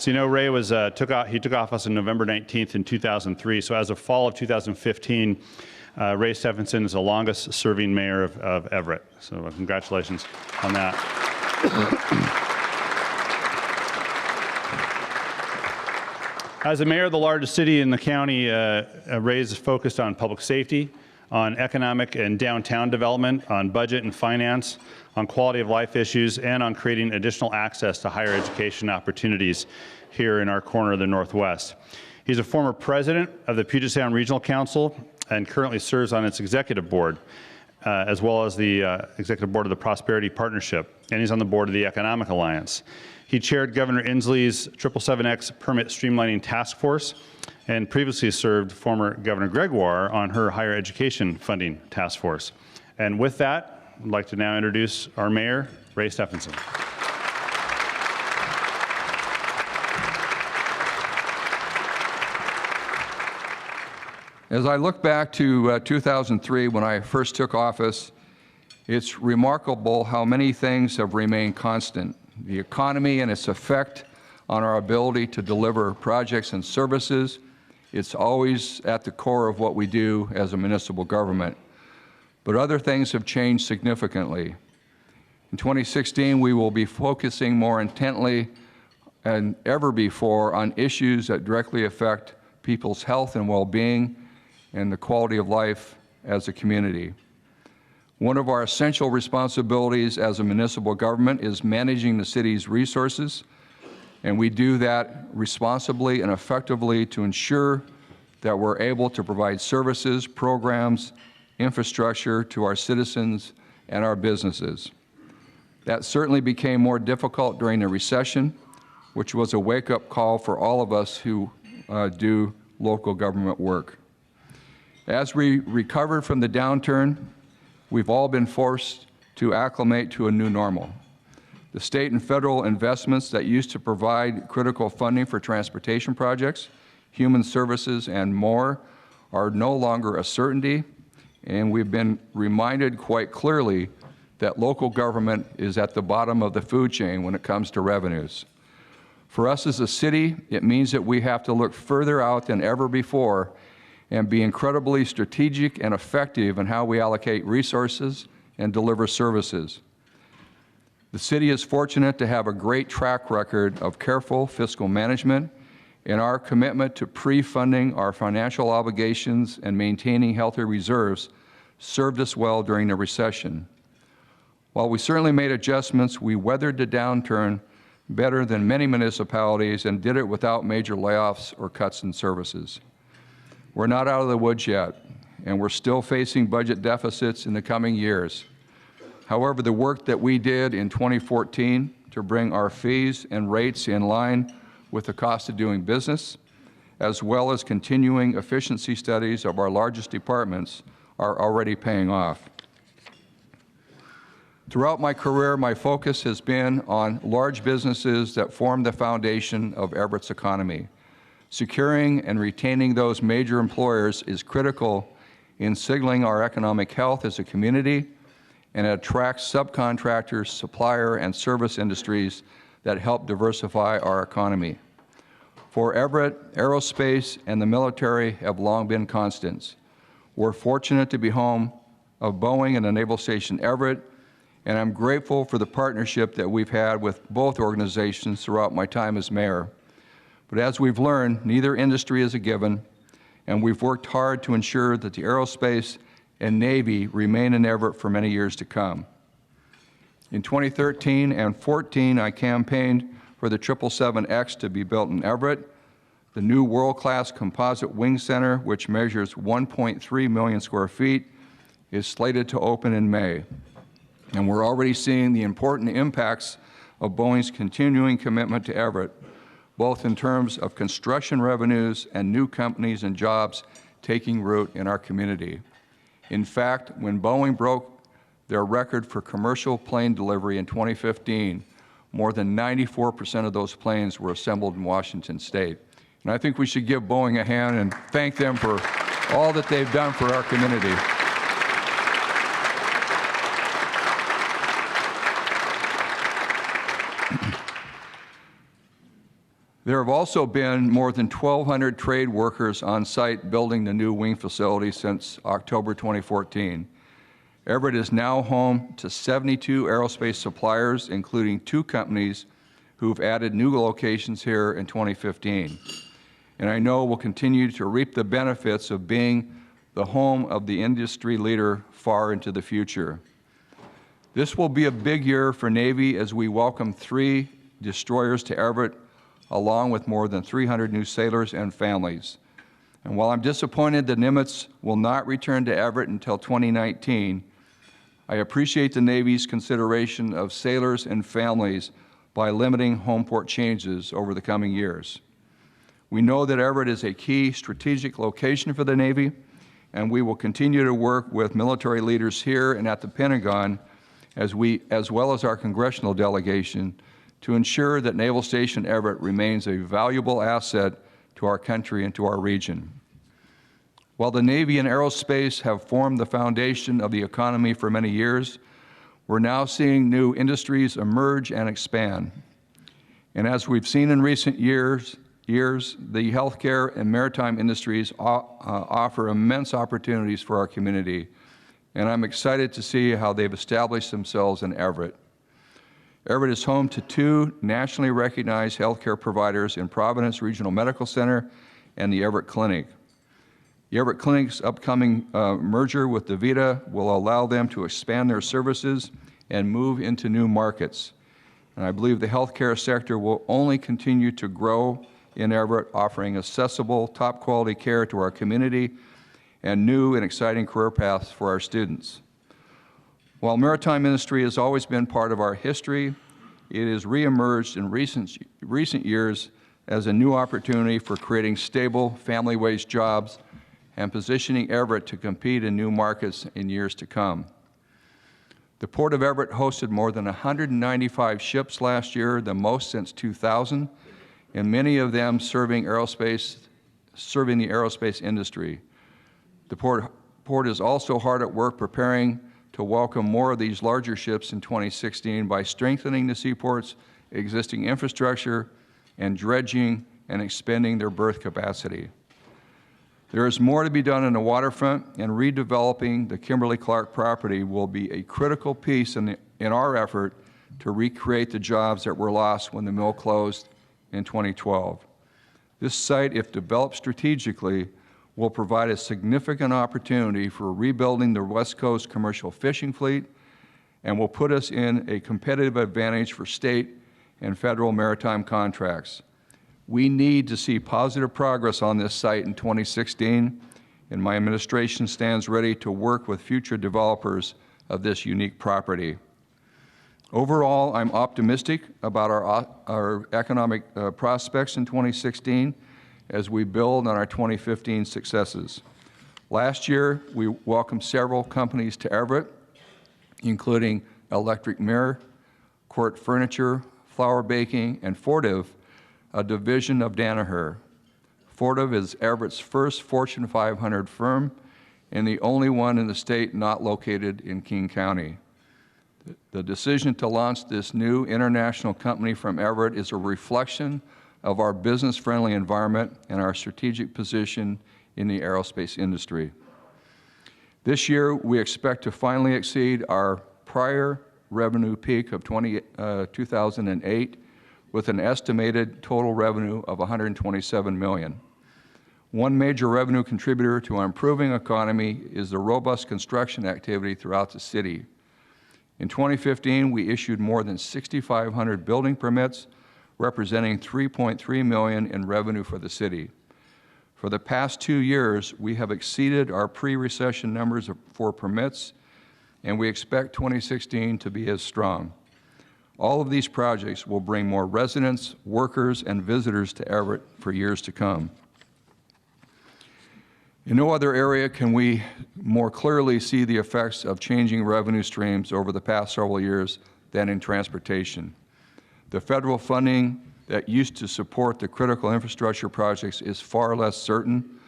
So you know, Ray was took office on November 19th in 2003. So as of fall of 2015, Ray Stephanson is the longest serving mayor of Everett. So congratulations on that. As the mayor of the largest city in the county, Ray is focused on public safety, on economic and downtown development, on budget and finance, on quality of life issues, and on creating additional access to higher education opportunities here in our corner of the Northwest. He's a former president of the Puget Sound Regional Council and currently serves on its executive board, as well as the executive board of the Prosperity Partnership, and he's on the board of the Economic Alliance. He chaired Governor Inslee's 777X Permit Streamlining Task Force and previously served former Governor Gregoire on her Higher Education Funding Task Force. And with that, I'd like to now introduce our mayor, Ray Stephanson. As I look back to 2003, when I first took office, it's remarkable how many things have remained constant. The economy and its effect on our ability to deliver projects and services, it's always at the core of what we do as a municipal government. But other things have changed significantly. In 2016, we will be focusing more intently than ever before on issues that directly affect people's health and well-being and the quality of life as a community. One of our essential responsibilities as a municipal government is managing the city's resources, and we do that responsibly and effectively to ensure that we're able to provide services, programs, infrastructure to our citizens and our businesses. That certainly became more difficult during the recession, which was a wake-up call for all of us who do local government work. As we recovered from the downturn, we've all been forced to acclimate to a new normal. The state and federal investments that used to provide critical funding for transportation projects, human services, and more are no longer a certainty, and we've been reminded quite clearly that local government is at the bottom of the food chain when it comes to revenues. For us as a city, it means that we have to look further out than ever before and be incredibly strategic and effective in how we allocate resources and deliver services. The city is fortunate to have a great track record of careful fiscal management, and our commitment to pre-funding our financial obligations and maintaining healthy reserves served us well during the recession. While we certainly made adjustments, we weathered the downturn better than many municipalities and did it without major layoffs or cuts in services. We're not out of the woods yet, and we're still facing budget deficits in the coming years. However, the work that we did in 2014 to bring our fees and rates in line with the cost of doing business, as well as continuing efficiency studies of our largest departments, are already paying off. Throughout my career, my focus has been on large businesses that form the foundation of Everett's economy. Securing and retaining those major employers is critical in signaling our economic health as a community, and it attracts subcontractors, supplier, and service industries that help diversify our economy. For Everett, aerospace and the military have long been constants. We're fortunate to be home of Boeing and the Naval Station Everett, and I'm grateful for the partnership that we've had with both organizations throughout my time as mayor. But as we've learned, neither industry is a given, and we've worked hard to ensure that the aerospace and Navy remain in Everett for many years to come. In 2013 and 14, I campaigned for the 777X to be built in Everett. The new world-class composite wing center, which measures 1.3 million square feet, is slated to open in May. And we're already seeing the important impacts of Boeing's continuing commitment to Everett, both in terms of construction revenues and new companies and jobs taking root in our community. In fact, when Boeing broke their record for commercial plane delivery in 2015, more than 94% of those planes were assembled in Washington State. And I think we should give Boeing a hand and thank them for all that they've done for our community. There have also been more than 1,200 trade workers on site building the new wing facility since October 2014. Everett is now home to 72 aerospace suppliers, including 2 companies who've added new locations here in 2015. And I know we'll continue to reap the benefits of being the home of the industry leader far into the future. This will be a big year for Navy as we welcome 3 destroyers to Everett, along with more than 300 new sailors and families. And while I'm disappointed the Nimitz will not return to Everett until 2019, I appreciate the Navy's consideration of sailors and families by limiting home port changes over the coming years. We know that Everett is a key strategic location for the Navy, and we will continue to work with military leaders here and at the Pentagon, as well as our congressional delegation, to ensure that Naval Station Everett remains a valuable asset to our country and to our region. While the Navy and aerospace have formed the foundation of the economy for many years, we're now seeing new industries emerge and expand. And as we've seen in recent years, the healthcare and maritime industries offer immense opportunities for our community, and I'm excited to see how they've established themselves in Everett. Everett is home to 2 nationally recognized healthcare providers in Providence Regional Medical Center and the Everett Clinic. The Everett Clinic's upcoming merger with DaVita will allow them to expand their services and move into new markets. And I believe the healthcare sector will only continue to grow in Everett, offering accessible, top-quality care to our community and new and exciting career paths for our students. While maritime industry has always been part of our history, it has reemerged in recent years as a new opportunity for creating stable, family-wage jobs and positioning Everett to compete in new markets in years to come. The Port of Everett hosted more than 195 ships last year, the most since 2000, and many of them serving the aerospace industry. The port is also hard at work preparing to welcome more of these larger ships in 2016 by strengthening the seaport's existing infrastructure and dredging and expanding their berth capacity. There is more to be done on the waterfront, and redeveloping the Kimberly-Clark property will be a critical piece in our effort to recreate the jobs that were lost when the mill closed in 2012. This site, if developed strategically, will provide a significant opportunity for rebuilding the West Coast commercial fishing fleet and will put us in a competitive advantage for state and federal maritime contracts. We need to see positive progress on this site in 2016, and my administration stands ready to work with future developers of this unique property. Overall, I'm optimistic about our economic prospects in 2016 as we build on our 2015 successes. Last year, we welcomed several companies to Everett, including Electric Mirror, Court Furniture, Flower Baking, and Fortive, a division of Danaher. Fortive is Everett's first Fortune 500 firm and the only one in the state not located in King County. The decision to launch this new international company from Everett is a reflection of our business-friendly environment and our strategic position in the aerospace industry. This year, we expect to finally exceed our prior revenue peak of 2008 with an estimated total revenue of $127 million. One major revenue contributor to our improving economy is the robust construction activity throughout the city. In 2015, we issued more than 6,500 building permits, representing $3.3 million in revenue for the city. For the past 2 years, we have exceeded our pre-recession numbers for permits, and we expect 2016 to be as strong. All of these projects will bring more residents, workers, and visitors to Everett for years to come. In no other area can we more clearly see the effects of changing revenue streams over the past several years than in transportation. The federal funding that used to support the critical infrastructure projects is far less certain,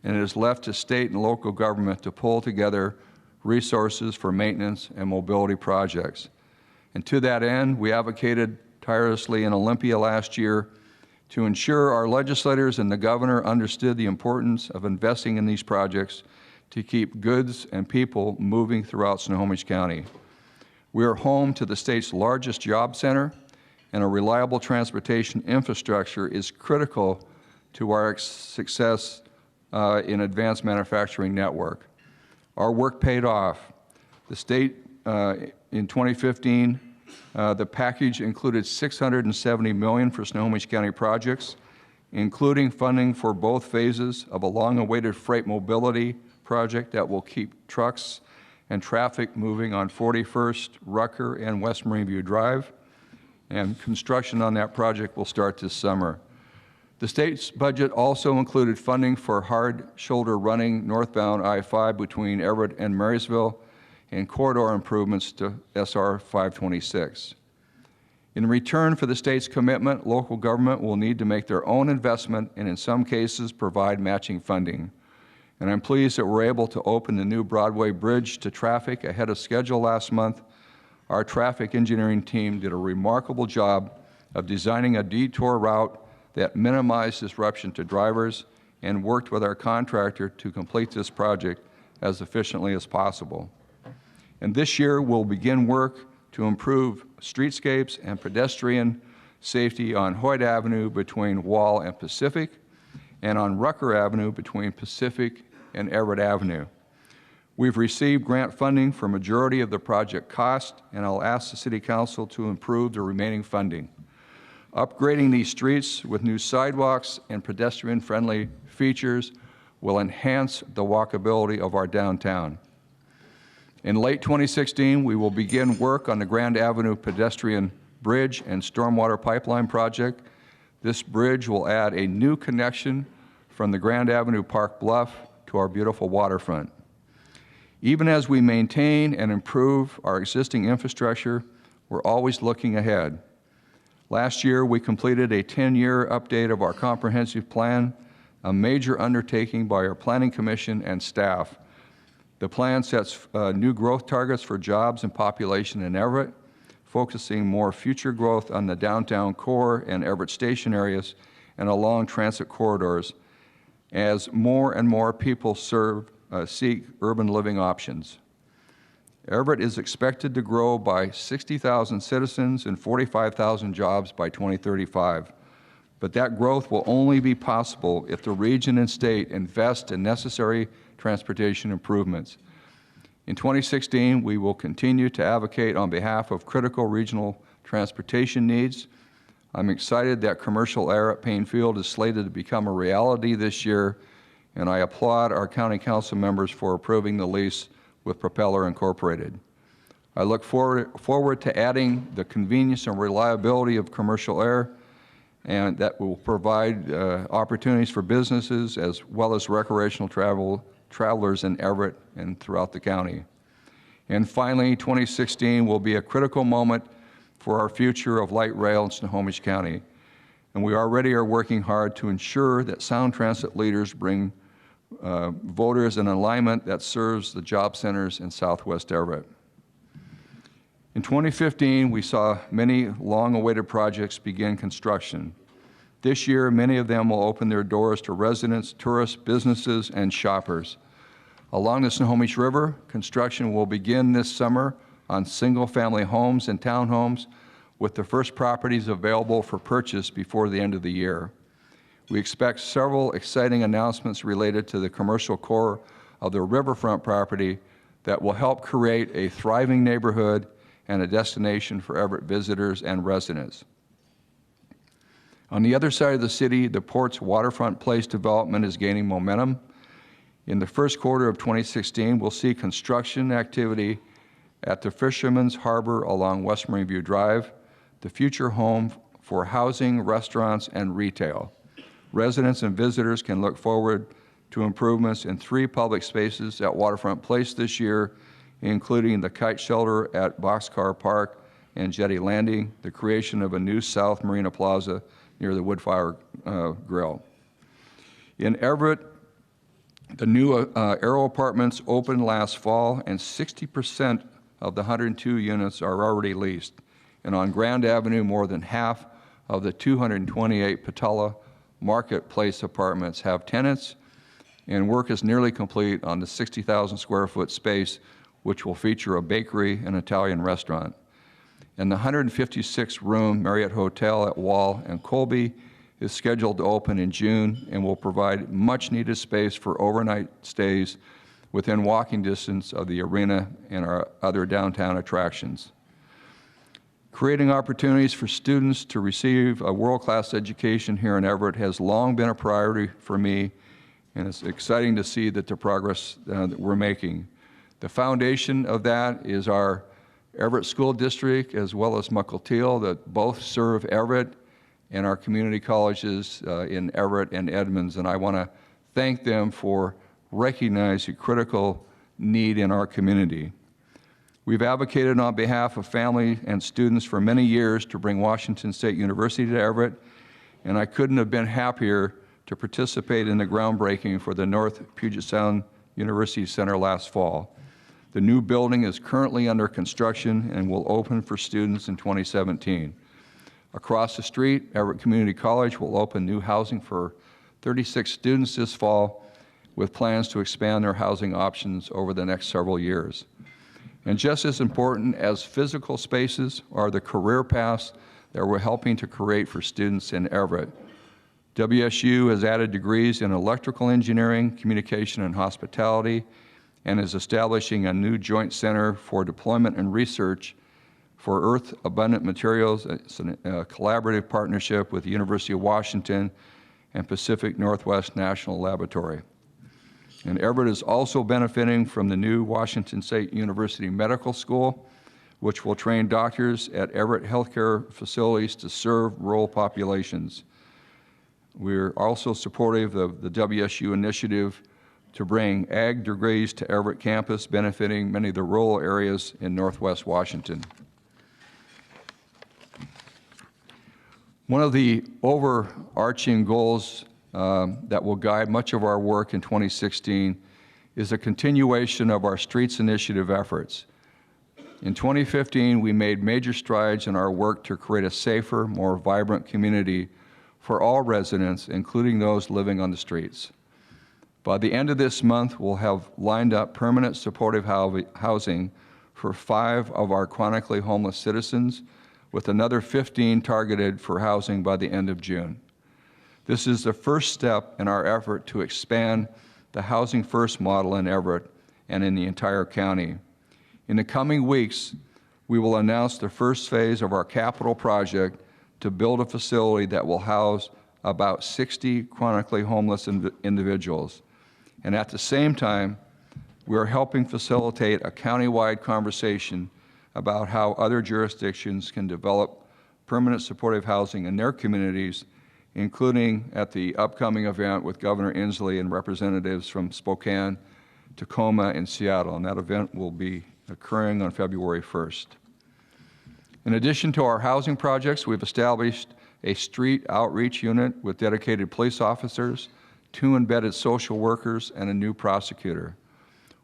and it is left to state and local government to pull together resources for maintenance and mobility projects. And to that end, we advocated tirelessly in Olympia last year to ensure our legislators and the governor understood the importance of investing in these projects to keep goods and people moving throughout Snohomish County. We are home to the state's largest job center, and a reliable transportation infrastructure is critical to our success in advanced manufacturing network. Our work paid off. The state, in 2015, the package included $670 million for Snohomish County projects, including funding for both phases of a long-awaited freight mobility project that will keep trucks and traffic moving on 41st, Rucker, and West Marine View Drive, and construction on that project will start this summer. The state's budget also included funding for hard shoulder running northbound I-5 between Everett and Marysville and corridor improvements to SR 526. In return for the state's commitment, local government will need to make their own investment and in some cases provide matching funding. And I'm pleased that we're able to open the new Broadway Bridge to traffic ahead of schedule last month. Our traffic engineering team did a remarkable job of designing a detour route that minimized disruption to drivers and worked with our contractor to complete this project as efficiently as possible. And this year, we'll begin work to improve streetscapes and pedestrian safety on Hoyt Avenue between Wall and Pacific, and on Rucker Avenue between Pacific and Everett Avenue. We've received grant funding for majority of the project cost, and I'll ask the City Council to improve the remaining funding. Upgrading these streets with new sidewalks and pedestrian-friendly features will enhance the walkability of our downtown. In late 2016, we will begin work on the Grand Avenue pedestrian bridge and stormwater pipeline project. This bridge will add a new connection from the Grand Avenue Park Bluff to our beautiful waterfront. Even as we maintain and improve our existing infrastructure, we're always looking ahead. Last year, we completed a 10-year update of our comprehensive plan, a major undertaking by our Planning Commission and staff. The plan sets new growth targets for jobs and population in Everett, focusing more future growth on the downtown core and Everett Station areas and along transit corridors as more and more people seek urban living options. Everett is expected to grow by 60,000 citizens and 45,000 jobs by 2035. But that growth will only be possible if the region and state invest in necessary transportation improvements. In 2016, we will continue to advocate on behalf of critical regional transportation needs. I'm excited that commercial air at Payne Field is slated to become a reality this year, and I applaud our county council members for approving the lease with Propeller Incorporated. I look forward to adding the convenience and reliability of commercial air, and that will provide opportunities for businesses as well as recreational travelers in Everett and throughout the county. And finally, 2016 will be a critical moment for our future of light rail in Snohomish County. And we already are working hard to ensure that sound transit leaders bring voters in alignment that serves the job centers in Southwest Everett. In 2015, we saw many long-awaited projects begin construction. This year, many of them will open their doors to residents, tourists, businesses, and shoppers. Along the Snohomish River, construction will begin this summer on single-family homes and townhomes, with the first properties available for purchase before the end of the year. We expect several exciting announcements related to the commercial core of the riverfront property that will help create a thriving neighborhood and a destination for Everett visitors and residents. On the other side of the city, the port's waterfront place development is gaining momentum. In the first quarter of 2016, we'll see construction activity at the Fisherman's Harbor along West Marine View Drive, the future home for housing, restaurants, and retail. Residents and visitors can look forward to improvements in 3 public spaces at Waterfront Place this year, including the kite shelter at Boxcar Park and Jetty Landing, the creation of a new South Marina Plaza near the Woodfire Grill. In Everett, the new Aero Apartments opened last fall, and 60% of the 102 units are already leased. And on Grand Avenue, more than half of the 228 Patella Marketplace apartments have tenants, and work is nearly complete on the 60,000 square foot space, which will feature a bakery and Italian restaurant. And the 156-room Marriott Hotel at Wall and Colby is scheduled to open in June and will provide much-needed space for overnight stays within walking distance of the arena and our other downtown attractions. Creating opportunities for students to receive a world-class education here in Everett has long been a priority for me, and it's exciting to see that the progress that we're making. The foundation of that is our Everett School District as well as Mukilteo that both serve Everett and our community colleges in Everett and Edmonds, and I want to thank them for recognizing critical need in our community. We've advocated on behalf of family and students for many years to bring Washington State University to Everett, and I couldn't have been happier to participate in the groundbreaking for the North Puget Sound University Center last fall. The new building is currently under construction and will open for students in 2017. Across the street, Everett Community College will open new housing for 36 students this fall, with plans to expand their housing options over the next several years. And just as important as physical spaces are the career paths that we're helping to create for students in Everett. WSU has added degrees in electrical engineering, communication, and hospitality, and is establishing a new joint center for deployment and research for Earth Abundant Materials. It's a collaborative partnership with the University of Washington and Pacific Northwest National Laboratory. And Everett is also benefiting from the new Washington State University Medical School, which will train doctors at Everett healthcare facilities to serve rural populations. We're also supportive of the WSU initiative to bring ag degrees to Everett campus, benefiting many of the rural areas in Northwest Washington. One of the overarching goals that will guide much of our work in 2016 is a continuation of our Streets Initiative efforts. In 2015, we made major strides in our work to create a safer, more vibrant community for all residents, including those living on the streets. By the end of this month, we'll have lined up permanent supportive housing for 5 of our chronically homeless citizens, with another 15 targeted for housing by the end of June. This is the first step in our effort to expand the Housing First model in Everett and in the entire county. In the coming weeks, we will announce the first phase of our capital project to build a facility that will house about 60 chronically homeless individuals. And at the same time, we are helping facilitate a countywide conversation about how other jurisdictions can develop permanent supportive housing in their communities, including at the upcoming event with Governor Inslee and representatives from Spokane, Tacoma, and Seattle. And that event will be occurring on February 1st. In addition to our housing projects, we've established a street outreach unit with dedicated police officers, 2 embedded social workers, and a new prosecutor.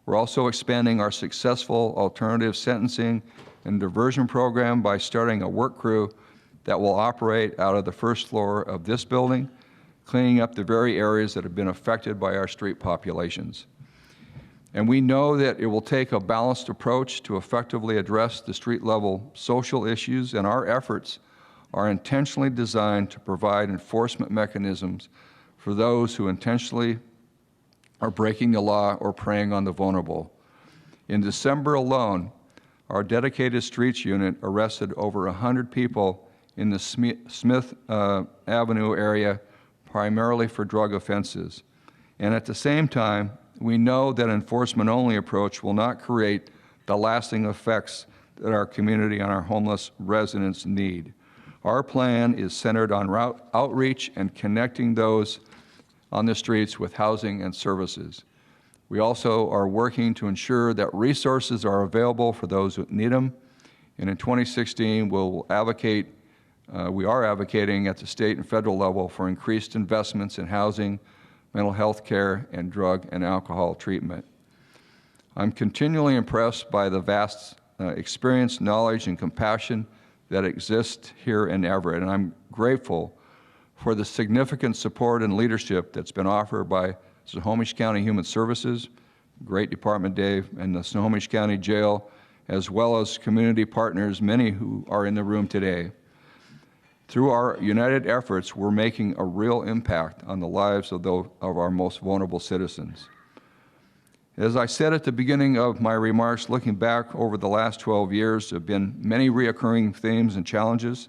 We're also expanding our successful alternative sentencing and diversion program by starting a work crew that will operate out of the first floor of this building, cleaning up the very areas that have been affected by our street populations. And we know that it will take a balanced approach to effectively address the street-level social issues, and our efforts are intentionally designed to provide enforcement mechanisms for those who intentionally are breaking the law or preying on the vulnerable. In December alone, our dedicated streets unit arrested over 100 people in the Smith Avenue area, primarily for drug offenses. And at the same time, we know that enforcement-only approach will not create the lasting effects that our community and our homeless residents need. Our plan is centered on outreach and connecting those on the streets with housing and services. We also are working to ensure that resources are available for those who need them. And in 2016, we are advocating at the state and federal level for increased investments in housing, mental health care, and drug and alcohol treatment. I'm continually impressed by the vast experience, knowledge, and compassion that exist here in Everett, and I'm grateful for the significant support and leadership that's been offered by Snohomish County Human Services, great department, Dave, and the Snohomish County Jail, as well as community partners, many who are in the room today. Through our united efforts, we're making a real impact on the lives of our most vulnerable citizens. As I said at the beginning of my remarks, looking back over the last 12 years, there have been many reoccurring themes and challenges,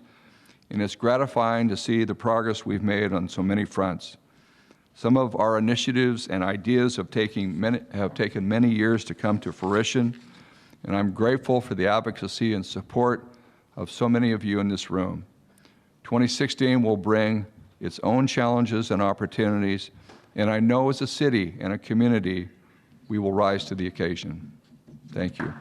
and it's gratifying to see the progress we've made on so many fronts. Some of our initiatives and ideas have taken many years to come to fruition, and I'm grateful for the advocacy and support of so many of you in this room. 2016 will bring its own challenges and opportunities, and I know as a city and a community, we will rise to the occasion. Thank you.